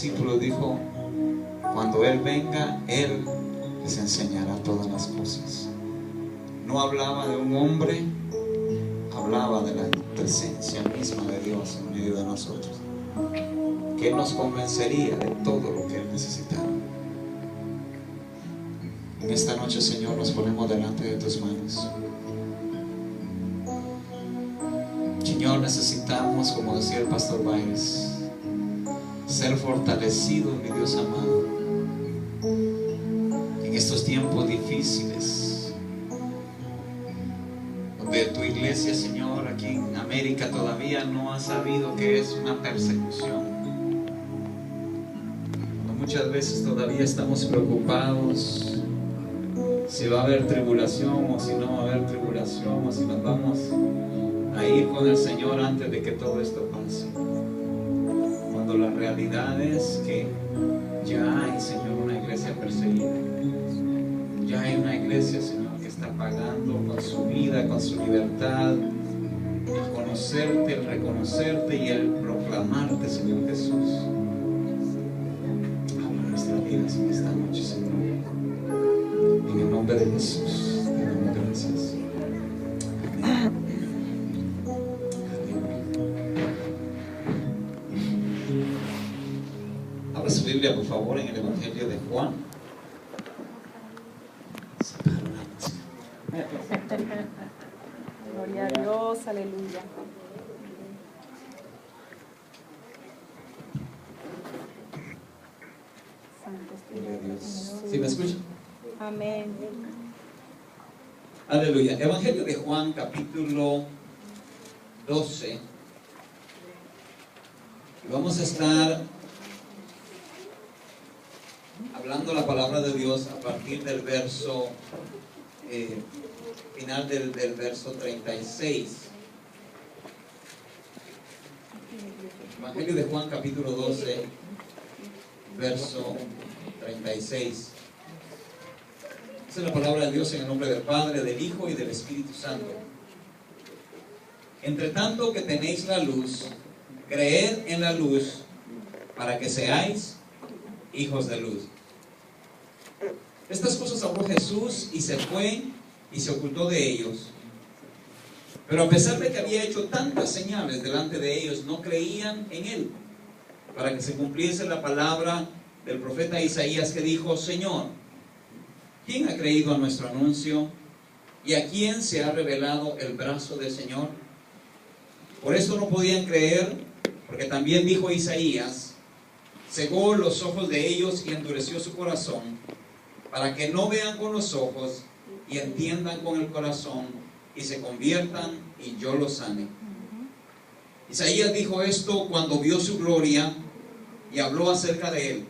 discípulos dijo: cuando Él venga, Él les enseñará todas las cosas. No hablaba de un hombre, hablaba de la presencia misma de Dios en medio de nosotros, que Él nos convencería de todo lo que Él necesitaba. En esta noche, Señor, nos ponemos delante de tus manos. Señor, necesitamos, como decía el pastor Baez, ser fortalecidos, mi Dios amado, en estos tiempos difíciles, donde tu iglesia, Señor, aquí en América todavía no ha sabido qué es una persecución. Muchas veces todavía estamos preocupados si va a haber tribulación o si no va a haber tribulación, o si nos vamos a ir con el Señor antes de que todo esto pase. Cuando la realidad es que ya hay, Señor, una iglesia perseguida. Ya hay una iglesia, Señor, que está pagando con su vida, con su libertad, el conocerte, el reconocerte y el proclamarte, Señor Jesús. Habla nuestras vidas en esta noche, Señor. En el nombre de Jesús, te damos gracias. Amén. Abra su Biblia, por favor, en el Evangelio de Juan. Gloria a Dios, aleluya. Gloria a Dios. ¿Sí me escuchan? Amén. Aleluya. Evangelio de Juan, capítulo 12. Y vamos a estar hablando la palabra de Dios a partir del verso final del verso 36. Evangelio de Juan, capítulo 12, verso 36. Esa es la palabra de Dios en el nombre del Padre, del Hijo y del Espíritu Santo. Entre tanto que tenéis la luz, creed en la luz, para que seáis hijos de luz. Estas cosas habló Jesús y se fue y se ocultó de ellos. Pero a pesar de que había hecho tantas señales delante de ellos, no creían en él, para que se cumpliese la palabra del profeta Isaías, que dijo: Señor, ¿quién ha creído a nuestro anuncio? ¿Y a quién se ha revelado el brazo del Señor? Por esto no podían creer, porque también dijo Isaías: cegó los ojos de ellos y endureció su corazón, para que no vean con los ojos y entiendan con el corazón y se conviertan y yo los sane. Isaías dijo esto cuando vio su gloria y habló acerca de él.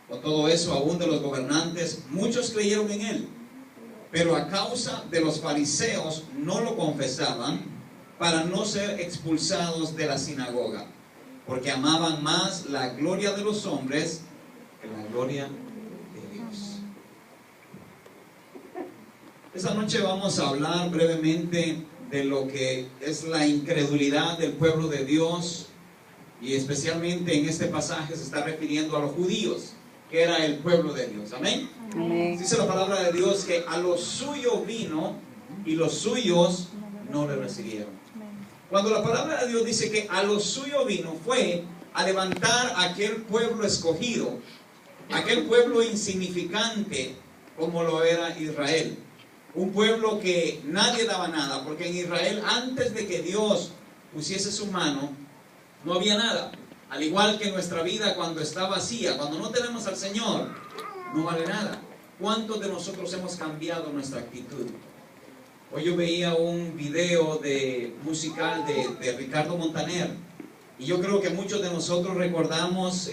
Con todo eso, aún de los gobernantes, muchos creyeron en él, pero a causa de los fariseos no lo confesaban, para no ser expulsados de la sinagoga, porque amaban más la gloria de los hombres que la gloria de Dios. Esta noche vamos a hablar brevemente de lo que es la incredulidad del pueblo de Dios, y especialmente en este pasaje se está refiriendo a los judíos, que era el pueblo de Dios. Amén. Amén. Dice la palabra de Dios que a los suyos vino y los suyos no le recibieron. Cuando la palabra de Dios dice que a los suyos vino, fue a levantar a aquel pueblo escogido, aquel pueblo insignificante como lo era Israel. Un pueblo que nadie daba nada, porque en Israel, antes de que Dios pusiese su mano, no había nada. Al igual que nuestra vida cuando está vacía, cuando no tenemos al Señor, no vale nada. ¿Cuántos de nosotros hemos cambiado nuestra actitud? Hoy yo veía un video musical de Ricardo Montaner, y yo creo que muchos de nosotros recordamos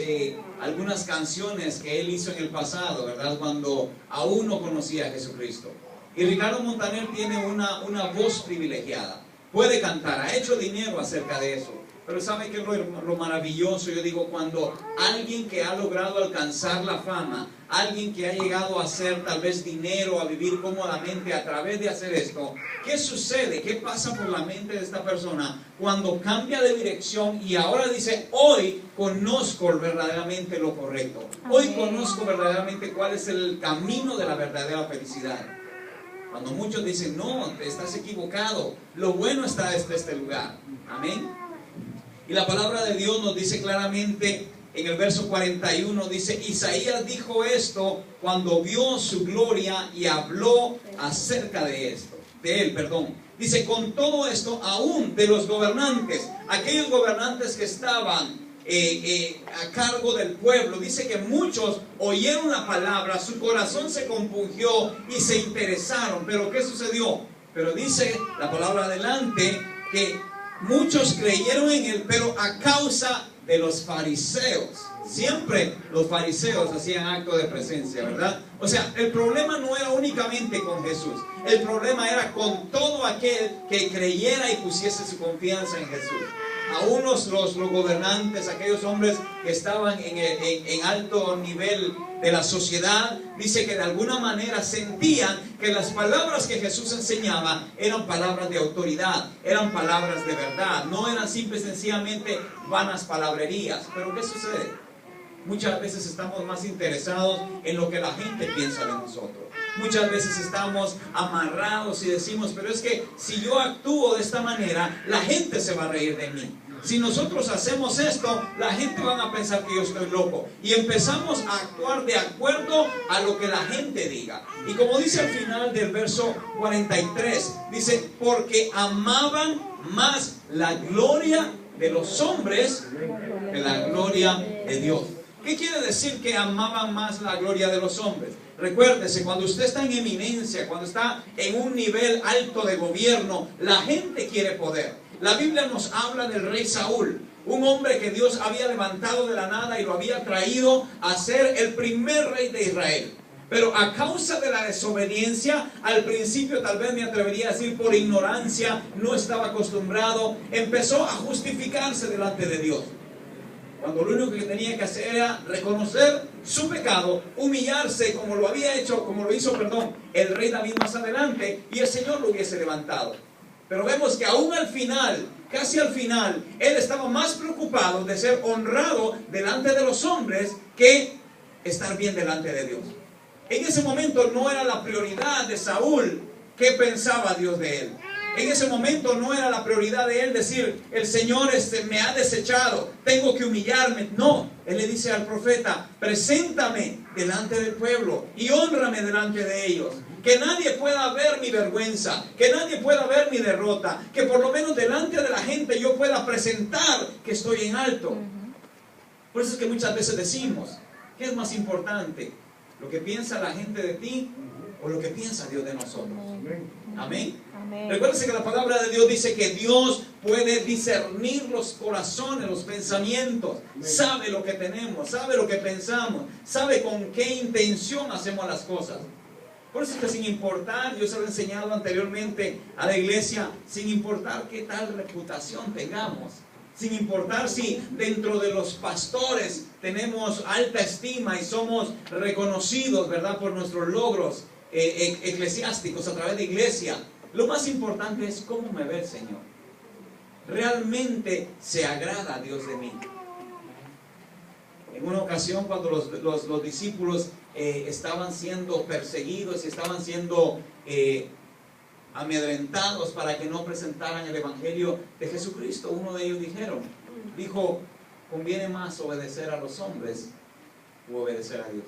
algunas canciones que él hizo en el pasado, ¿verdad? Cuando aún no conocía a Jesucristo. Y Ricardo Montaner tiene una voz privilegiada, puede cantar, ha hecho dinero acerca de eso. Pero ¿sabe qué es lo maravilloso? Yo digo, cuando alguien que ha logrado alcanzar la fama, alguien que ha llegado a hacer tal vez dinero, a vivir cómodamente a través de hacer esto, ¿qué sucede? ¿Qué pasa por la mente de esta persona cuando cambia de dirección y ahora dice, hoy conozco verdaderamente lo correcto? Hoy conozco verdaderamente cuál es el camino de la verdadera felicidad. Cuando muchos dicen, no, estás equivocado, lo bueno está desde este lugar. Amén. Y la palabra de Dios nos dice claramente en el verso 41, dice, Isaías dijo esto cuando vio su gloria y habló acerca de esto, de él, perdón. Dice, con todo esto, aún de los gobernantes, aquellos gobernantes que estaban a cargo del pueblo, dice que muchos oyeron la palabra, su corazón se compungió y se interesaron. Pero ¿qué sucedió? Pero dice la palabra adelante que muchos creyeron en él, pero a causa de los fariseos. Siempre los fariseos hacían acto de presencia, ¿verdad? O sea, el problema no era únicamente con Jesús. El problema era con todo aquel que creyera y pusiese su confianza en Jesús. Aún los gobernantes, aquellos hombres que estaban en alto nivel de la sociedad, dice que de alguna manera sentían que las palabras que Jesús enseñaba eran palabras de autoridad, eran palabras de verdad, no eran simple y sencillamente vanas palabrerías. Pero ¿qué sucede? Muchas veces estamos más interesados en lo que la gente piensa de nosotros. Muchas veces estamos amarrados y decimos, pero es que si yo actúo de esta manera, la gente se va a reír de mí. Si nosotros hacemos esto, la gente va a pensar que yo estoy loco. Y empezamos a actuar de acuerdo a lo que la gente diga. Y como dice al final del verso 43, dice, porque amaban más la gloria de los hombres que la gloria de Dios. ¿Qué quiere decir que amaban más la gloria de los hombres? Recuérdese, cuando usted está en eminencia, cuando está en un nivel alto de gobierno, la gente quiere poder. La Biblia nos habla del rey Saúl, un hombre que Dios había levantado de la nada y lo había traído a ser el primer rey de Israel. Pero a causa de la desobediencia, al principio tal vez me atrevería a decir por ignorancia, no estaba acostumbrado, empezó a justificarse delante de Dios. Cuando lo único que tenía que hacer era reconocer su pecado, humillarse como lo hizo el rey David más adelante, y el Señor lo hubiese levantado. Pero vemos que aún al final, casi al final, él estaba más preocupado de ser honrado delante de los hombres que estar bien delante de Dios. En ese momento no era la prioridad de Saúl qué pensaba Dios de él. En ese momento no era la prioridad de él decir, el Señor me ha desechado, tengo que humillarme. No, él le dice al profeta, preséntame delante del pueblo y hónrame delante de ellos. Que nadie pueda ver mi vergüenza, que nadie pueda ver mi derrota, que por lo menos delante de la gente yo pueda presentar que estoy en alto. Por eso es que muchas veces decimos, ¿qué es más importante? ¿Lo que piensa la gente de ti o lo que piensa Dios de nosotros? Amén. Recuérdense que la palabra de Dios dice que Dios puede discernir los corazones, los pensamientos. Sabe lo que tenemos, sabe lo que pensamos, sabe con qué intención hacemos las cosas. Por eso es que sin importar, yo se lo he enseñado anteriormente a la iglesia, sin importar qué tal reputación tengamos, sin importar si dentro de los pastores tenemos alta estima y somos reconocidos, ¿verdad?, por nuestros logros eclesiásticos a través de iglesia. Lo más importante es cómo me ve el Señor. ¿Realmente se agrada a Dios de mí? En una ocasión, cuando los discípulos estaban siendo perseguidos y estaban siendo amedrentados para que no presentaran el evangelio de Jesucristo, uno de ellos dijo, conviene más obedecer a los hombres u obedecer a Dios.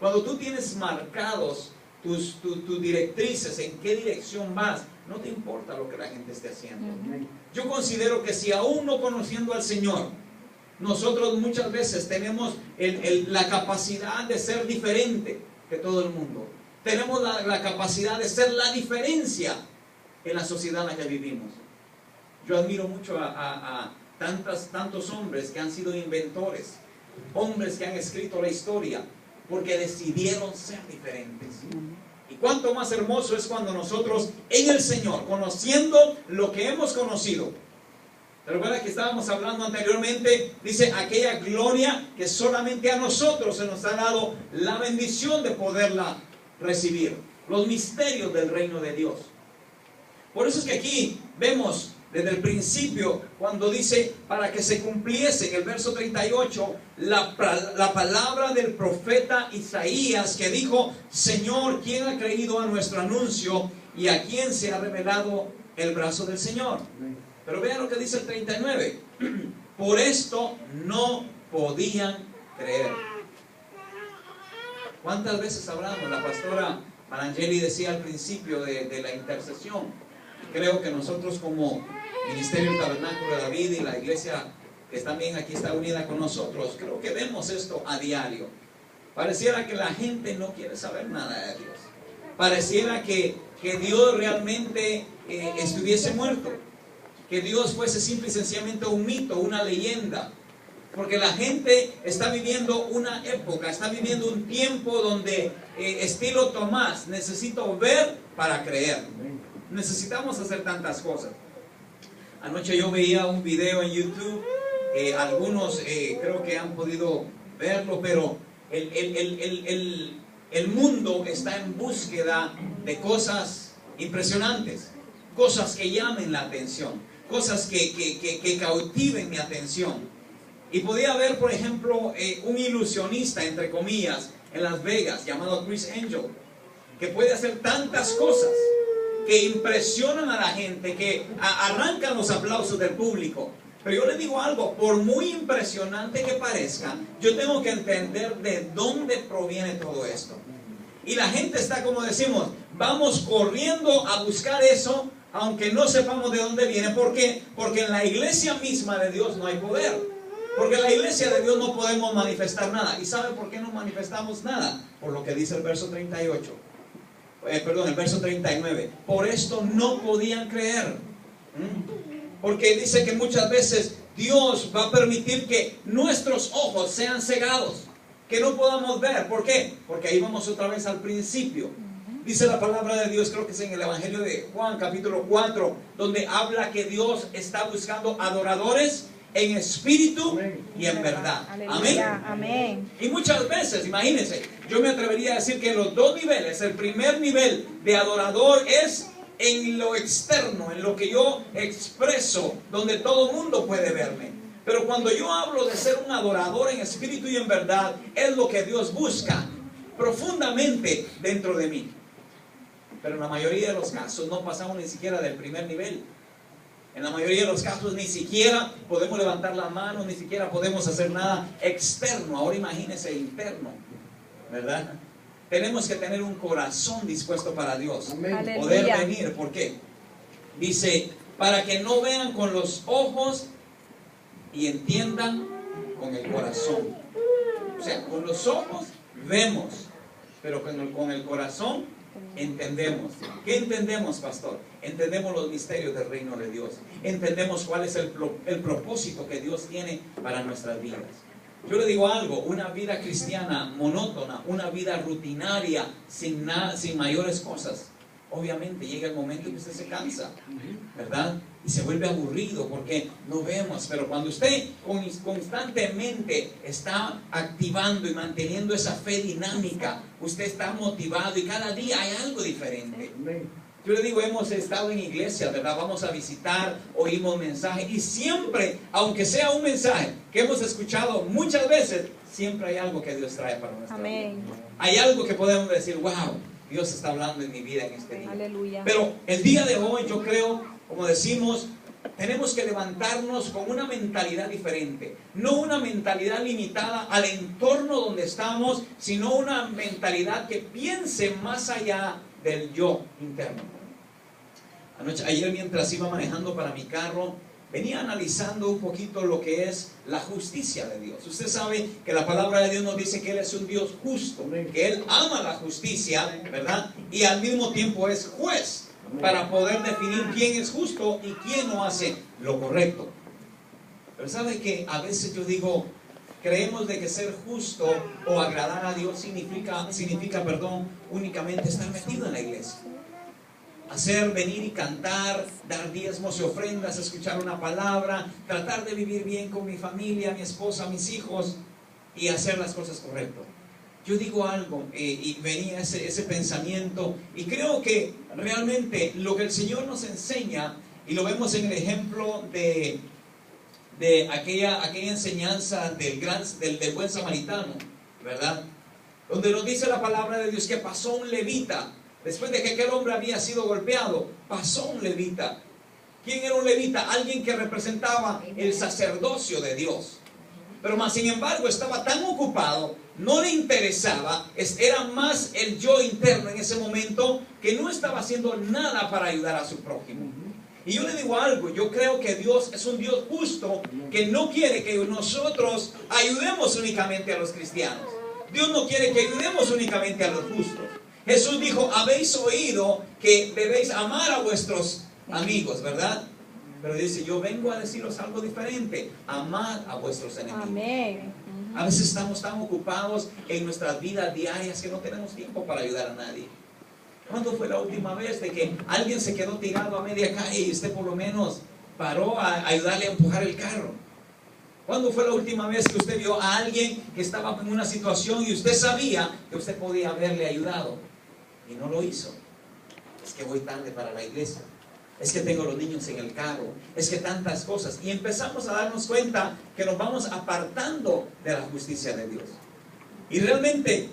Cuando tú tienes marcados tus directrices, en qué dirección vas, no te importa lo que la gente esté haciendo. Yo considero que si aún no conociendo al Señor, nosotros muchas veces tenemos la capacidad de ser diferente que todo el mundo. Tenemos la capacidad de ser la diferencia en la sociedad en la que vivimos. Yo admiro mucho a tantos hombres que han sido inventores, hombres que han escrito la historia, porque decidieron ser diferentes. Y cuánto más hermoso es cuando nosotros en el Señor, conociendo lo que hemos conocido, ¿Te recuerdas que estábamos hablando anteriormente? Dice, aquella gloria que solamente a nosotros se nos ha dado la bendición de poderla recibir. Los misterios del reino de Dios. Por eso es que aquí vemos desde el principio, cuando dice, para que se cumpliese en el verso 38, la palabra del profeta Isaías, que dijo, Señor, ¿quién ha creído a nuestro anuncio? ¿Y a quién se ha revelado el brazo del Señor? Pero vean lo que dice el 39. Por esto no podían creer. ¿Cuántas veces hablamos? La pastora Marangeli decía al principio de la intercesión. Creo que nosotros como Ministerio del Tabernáculo de David y la iglesia que también aquí está unida con nosotros, creo que vemos esto a diario. Pareciera que la gente no quiere saber nada de Dios. Pareciera que Dios realmente estuviese muerto. Que Dios fuese simple y sencillamente un mito, una leyenda. Porque la gente está viviendo una época, está viviendo un tiempo donde, estilo Tomás, necesito ver para creer. Necesitamos hacer tantas cosas. Anoche yo veía un video en YouTube, algunos creo que han podido verlo, pero el mundo está en búsqueda de cosas impresionantes, cosas que llamen la atención, cosas que cautiven mi atención. Y podía ver, por ejemplo, un ilusionista, entre comillas, en Las Vegas, llamado Chris Angel, que puede hacer tantas cosas que impresionan a la gente, que arrancan los aplausos del público. Pero yo le digo algo, por muy impresionante que parezca, yo tengo que entender de dónde proviene todo esto. Y la gente está, como decimos, vamos corriendo a buscar eso, aunque no sepamos de dónde viene. ¿Por qué? Porque en la iglesia misma de Dios no hay poder. Porque en la iglesia de Dios no podemos manifestar nada. ¿Y sabe por qué no manifestamos nada? Por lo que dice el verso 38. El verso 39. Por esto no podían creer. Porque dice que muchas veces Dios va a permitir que nuestros ojos sean cegados, que no podamos ver. ¿Por qué? Porque ahí vamos otra vez al principio. Dice la palabra de Dios, creo que es en el Evangelio de Juan, capítulo 4, donde habla que Dios está buscando adoradores en espíritu y en verdad. Amén. Amén. Y muchas veces, imagínense, yo me atrevería a decir que los dos niveles, el primer nivel de adorador es en lo externo, en lo que yo expreso, donde todo el mundo puede verme. Pero cuando yo hablo de ser un adorador en espíritu y en verdad, es lo que Dios busca profundamente dentro de mí. Pero en la mayoría de los casos no pasamos ni siquiera del primer nivel. En la mayoría de los casos ni siquiera podemos levantar la mano, ni siquiera podemos hacer nada externo. Ahora imagínense interno, ¿verdad? Tenemos que tener un corazón dispuesto para Dios. Aleluya. Poder venir. ¿Por qué? Dice, para que no vean con los ojos y entiendan con el corazón. O sea, con los ojos vemos, pero con el corazón entendemos. ¿Qué entendemos, pastor? Entendemos los misterios del reino de Dios. Entendemos cuál es el propósito que Dios tiene para nuestras vidas. Yo le digo algo, una vida cristiana monótona, una vida rutinaria, sin mayores cosas, obviamente llega el momento en que usted se cansa, ¿verdad? Y se vuelve aburrido porque no vemos. Pero cuando usted constantemente está activando y manteniendo esa fe dinámica, usted está motivado y cada día hay algo diferente. Yo le digo, hemos estado en iglesia, ¿verdad? Vamos a visitar, oímos mensajes y siempre, aunque sea un mensaje que hemos escuchado muchas veces, siempre hay algo que Dios trae para nuestra vida. Hay algo que podemos decir, wow, Dios está hablando en mi vida en este día. Aleluya. Pero el día de hoy yo creo, como decimos, tenemos que levantarnos con una mentalidad diferente. No una mentalidad limitada al entorno donde estamos, sino una mentalidad que piense más allá del yo interno. Ayer mientras iba manejando para mi carro, venía analizando un poquito lo que es la justicia de Dios. Usted sabe que la palabra de Dios nos dice que Él es un Dios justo, que Él ama la justicia, ¿verdad? Y al mismo tiempo es juez, para poder definir quién es justo y quién no hace lo correcto. Pero sabe que a veces yo digo, creemos de que ser justo o agradar a Dios significa únicamente estar metido en la iglesia. hacer venir y cantar, dar diezmos y ofrendas, escuchar una palabra, tratar de vivir bien con mi familia, mi esposa, mis hijos y hacer las cosas correctas. Yo digo algo y venía ese pensamiento y creo que realmente lo que el Señor nos enseña, y lo vemos en el ejemplo de aquella enseñanza del buen samaritano, ¿verdad? Donde nos dice la palabra de Dios que pasó un levita, después de que aquel hombre había sido golpeado, pasó un levita. ¿Quién era un levita? Alguien que representaba el sacerdocio de Dios. Pero más sin embargo estaba tan ocupado, no le interesaba, era más el yo interno en ese momento, que no estaba haciendo nada para ayudar a su prójimo. Y yo le digo algo, yo creo que Dios es un Dios justo, que no quiere que nosotros ayudemos únicamente a los cristianos. Dios no quiere que ayudemos únicamente a los justos. Jesús dijo, habéis oído que debéis amar a vuestros amigos, ¿verdad? Pero dice, yo vengo a deciros algo diferente, amad a vuestros enemigos. Amén. A veces estamos tan ocupados en nuestras vidas diarias que no tenemos tiempo para ayudar a nadie. ¿Cuándo fue la última vez de que alguien se quedó tirado a media calle y usted por lo menos paró a ayudarle a empujar el carro? ¿Cuándo fue la última vez que usted vio a alguien que estaba en una situación y usted sabía que usted podía haberle ayudado y no lo hizo? Es que voy tarde para la iglesia, es que tengo los niños en el carro, es que tantas cosas, y empezamos a darnos cuenta que nos vamos apartando de la justicia de Dios. Y realmente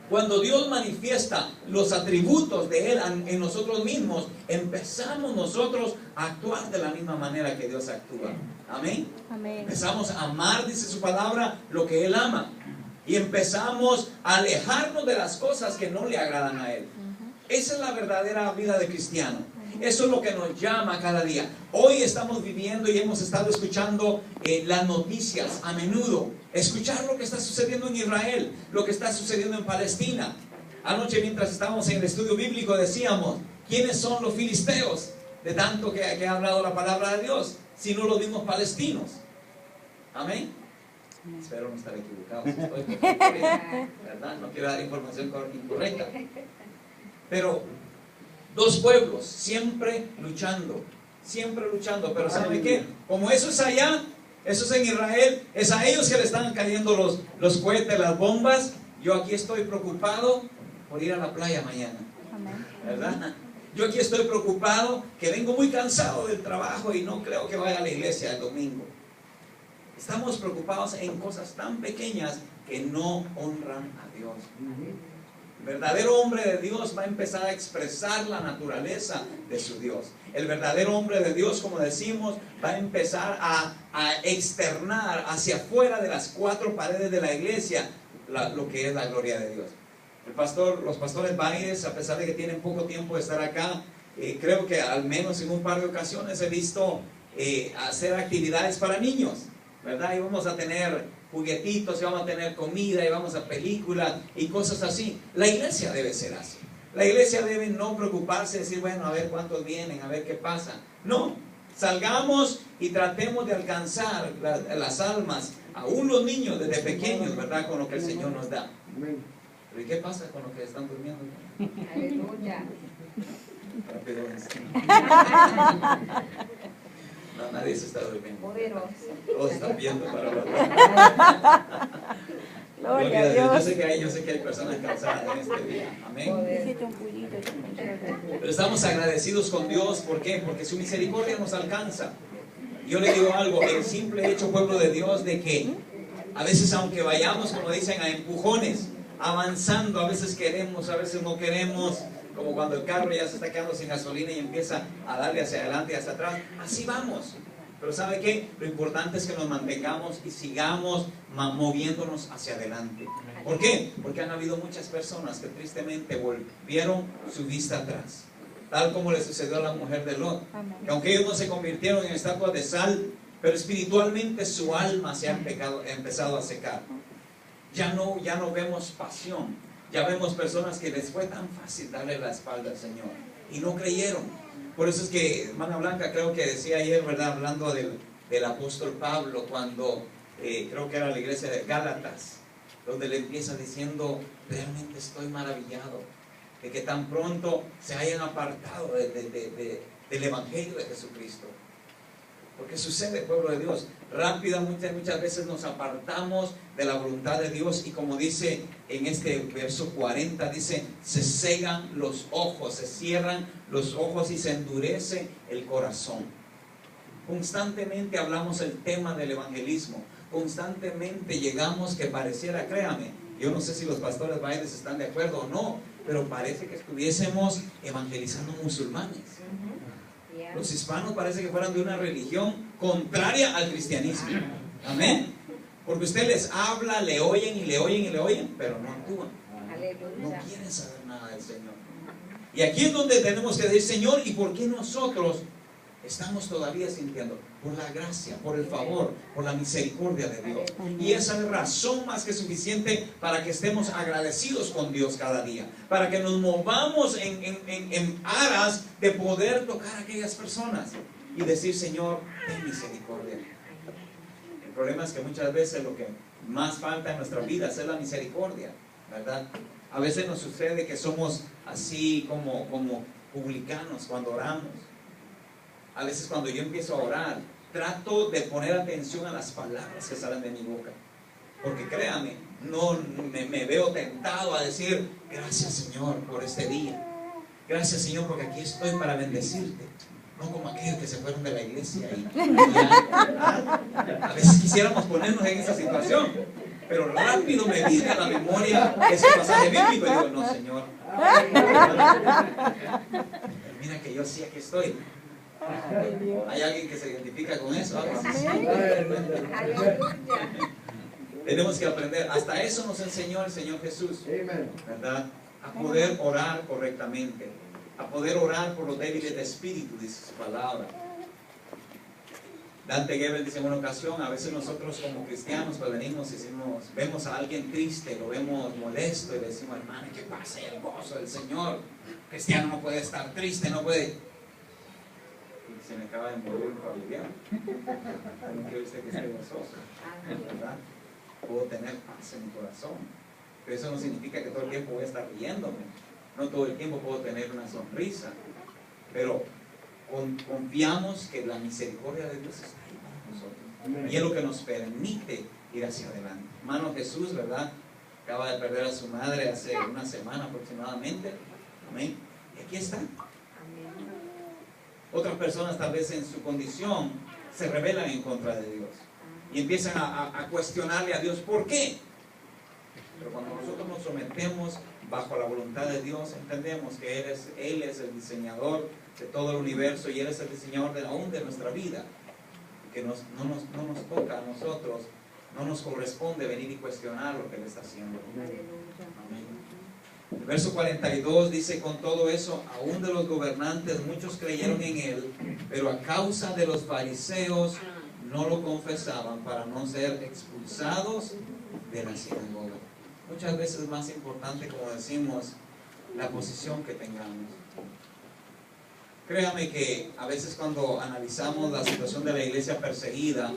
cuando Dios manifiesta los atributos de Él en nosotros mismos, empezamos nosotros a actuar de la misma manera que Dios actúa. Amén. Amén. Empezamos a amar, dice su palabra, lo que Él ama. Y empezamos a alejarnos de las cosas que no le agradan a Él. Esa es la verdadera vida de cristiano. Eso es lo que nos llama cada día. Hoy estamos viviendo y hemos estado escuchando las noticias a menudo. Escuchar lo que está sucediendo en Israel, lo que está sucediendo en Palestina. Anoche mientras estábamos en el estudio bíblico decíamos, ¿quiénes son los filisteos? De tanto que ha hablado la palabra de Dios, si no los mismos palestinos. Amén. Espero no estar equivocado. ¿Verdad? No quiero dar información incorrecta. Pero dos pueblos siempre luchando, pero ¿sabe qué? Como eso es allá, eso es en Israel, es a ellos que le están cayendo los cohetes, las bombas. Yo aquí estoy preocupado por ir a la playa mañana, ¿verdad? Yo aquí estoy preocupado que vengo muy cansado del trabajo y no creo que vaya a la iglesia el domingo. Estamos preocupados en cosas tan pequeñas que no honran a Dios. El verdadero hombre de Dios va a empezar a expresar la naturaleza de su Dios. El verdadero hombre de Dios, como decimos, va a empezar a externar hacia afuera de las cuatro paredes de la iglesia lo que es la gloria de Dios. Los pastores Baires, a pesar de que tienen poco tiempo de estar acá, creo que al menos en un par de ocasiones he visto hacer actividades para niños, ¿verdad? Y vamos a tener juguetitos, y vamos a tener comida, y vamos a películas y cosas así. La iglesia debe ser así. La iglesia debe no preocuparse, decir, bueno, a ver cuántos vienen, a ver qué pasa. No, salgamos y tratemos de alcanzar las almas, aún los niños desde pequeños, ¿verdad? Con lo que el Señor nos da. ¿Pero y qué pasa con los que están durmiendo? Aleluya. Rápido. No, nadie se está durmiendo. Poderoso. Todos están viendo para hablar. Gloria a Dios. Yo sé que hay personas cansadas en este día. Amén. Hiciste un pullito. Pero estamos agradecidos con Dios. ¿Por qué? Porque su misericordia nos alcanza. Yo le digo algo, el simple hecho, pueblo de Dios, de que a veces aunque vayamos, como dicen, a empujones, avanzando, a veces queremos, a veces no queremos, como cuando el carro ya se está quedando sin gasolina y empieza a darle hacia adelante y hacia atrás, así vamos. Pero ¿sabe qué? Lo importante es que nos mantengamos y sigamos moviéndonos hacia adelante. ¿Por qué? Porque han habido muchas personas que tristemente volvieron su vista atrás, tal como le sucedió a la mujer de Lot, que aunque ellos no se convirtieron en estatuas de sal, pero espiritualmente su alma se ha empezado a secar. Ya no vemos pasión, ya vemos personas que les fue tan fácil darle la espalda al Señor y no creyeron. Por eso es que hermana Blanca creo que decía ayer, ¿verdad? Hablando del apóstol Pablo, cuando creo que era la iglesia de Gálatas, donde le empieza diciendo, realmente estoy maravillado de que tan pronto se hayan apartado del Evangelio de Jesucristo. Porque sucede, pueblo de Dios, muchas veces nos apartamos de la voluntad de Dios, y como dice en este verso 40, dice, se cegan los ojos, se cierran los ojos y se endurece el corazón. Constantemente hablamos el tema del evangelismo, constantemente llegamos que pareciera, créame, yo no sé si los pastores Bailes están de acuerdo o no, pero parece que estuviésemos evangelizando musulmanes. Los hispanos parece que fueran de una religión contraria al cristianismo. Amén. Porque usted les habla, le oyen y le oyen y le oyen, pero no actúan. No quieren saber nada del Señor. Y aquí es donde tenemos que decir, Señor, ¿y por qué nosotros estamos todavía sintiendo? Por la gracia, por el favor, por la misericordia de Dios. Y esa es razón más que suficiente para que estemos agradecidos con Dios cada día, para que nos movamos en aras de poder tocar a aquellas personas y decir, Señor, ten misericordia. El problema es que muchas veces lo que más falta en nuestras vidas es la misericordia, ¿verdad? A veces nos sucede que somos así como publicanos cuando oramos. A veces cuando yo empiezo a orar, trato de poner atención a las palabras que salen de mi boca. Porque créame, no me veo tentado a decir, gracias Señor por este día. Gracias Señor porque aquí estoy para bendecirte. No como aquellos que se fueron de la iglesia. A veces quisiéramos ponernos en esa situación, pero rápido me viene a la memoria ese pasaje bíblico y digo, no Señor. Mira que yo sí aquí estoy. ¿Hay alguien que se identifica con eso? Tenemos que aprender. Hasta eso nos enseñó el Señor Jesús, ¿verdad? A poder orar correctamente, a poder orar por los débiles de espíritu, dice su palabra. Dante Gebel dice en una ocasión, a veces nosotros como cristianos pues venimos y decimos, vemos a alguien triste, lo vemos molesto y le decimos, hermano, ¿qué pasa? El gozo del Señor. El cristiano no puede estar triste, no puede... Se me acaba de morir un familiar. No quiere usted que esté gozoso, ¿verdad? Puedo tener paz en mi corazón, pero eso no significa que todo el tiempo voy a estar riéndome. No todo el tiempo puedo tener una sonrisa, pero confiamos que la misericordia de Dios está ahí con nosotros y es lo que nos permite ir hacia adelante. Hermano Jesús, ¿verdad? Acaba de perder a su madre hace una semana aproximadamente. Amén. Y aquí está. Otras personas tal vez en su condición se rebelan en contra de Dios y empiezan a cuestionarle a Dios, ¿por qué? Pero cuando nosotros nos sometemos bajo la voluntad de Dios, entendemos que Él es el diseñador de todo el universo y Él es el diseñador aún de nuestra vida, que no nos toca a nosotros, no nos corresponde venir y cuestionar lo que Él está haciendo. Amén. El verso 42 dice, con todo eso, aún de los gobernantes muchos creyeron en Él, pero a causa de los fariseos no lo confesaban para no ser expulsados de la sinagoga. Muchas veces es más importante, como decimos, la posición que tengamos. Créame que a veces cuando analizamos la situación de la iglesia perseguida,